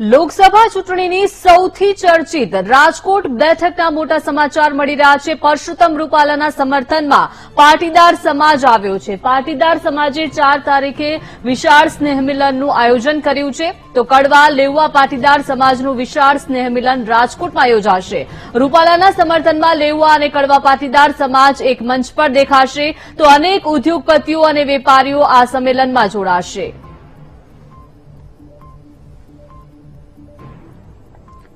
લોકસભા ચૂંટણીની સૌથી ચર્ચિત રાજકોટ બેઠકના મોટા સમાચાર મળી રહ્યા છે। પરસોત્તમ રૂપાલાના સમર્થનમાં પાટીદાર સમાજ આવ્યો છે। પાટીદાર સમાજે 4 તારીખે વિશાળ સ્નેહમિલનનું આયોજન કર્યું છે, તો કડવા લેઉવા પાટીદાર સમાજનું વિશાળ સ્નેહમિલન રાજકોટમાં યોજાશે। રૂપાલાના સમર્થનમાં લેઉવા અને કડવા પાટીદાર સમાજ એક મંચ પર દેખાશે, તો અનેક ઉદ્યોગપતિઓ અને વેપારીઓ આ સંમેલનમાં જોડાશે।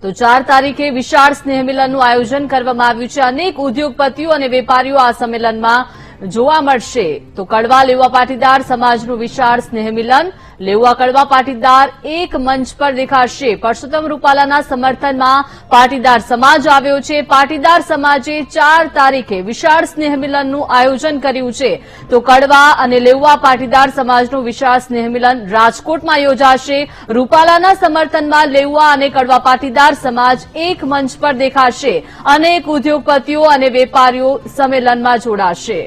તો 4 તારીખે વિશાળ સ્નેહમિલનનું આયોજન કરવામાં આવ્યું છે। અનેક ઉદ્યોગપતિઓ અને વેપારીઓ આ સંમેલનમાં જોવા મળશે। તો કડવા લેઉવા પાટીદાર સમાજનું વિશાળ સ્નેહમિલન, લેઉવા કડવા પાટીદાર એક મંચ પર દેખાશે। પરસોત્તમ રૂપાલાના સમર્થનમાં પાટીદાર સમાજ આવ્યો છે। પાટીદાર સમાજે 4 તારીખે વિશાળ સ્નેહમિલનનું આયોજન કર્યું છે, તો કડવા અને લેઉવા પાટીદાર સમાજનું વિશાળ સ્નેહમિલન રાજકોટમાં યોજાશે। રૂપાલાના સમર્થનમાં લેઉવા અને કડવા પાટીદાર સમાજ એક મંચ પર દેખાશે। અનેક ઉદ્યોગપતિઓ અને વેપારીઓ સંમેલનમાં જોડાશે।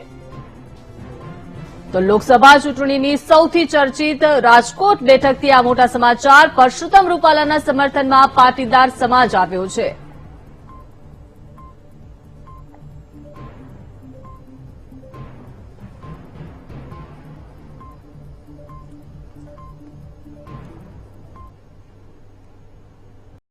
તો લોકસભા ચૂંટણીની સૌથી ચર્ચિત રાજકોટ બેઠકથી આ મોટા સમાચાર। પરસોત્તમ રૂપાલાના સમર્થનમાં પાટીદાર સમાજ આવ્યો છે।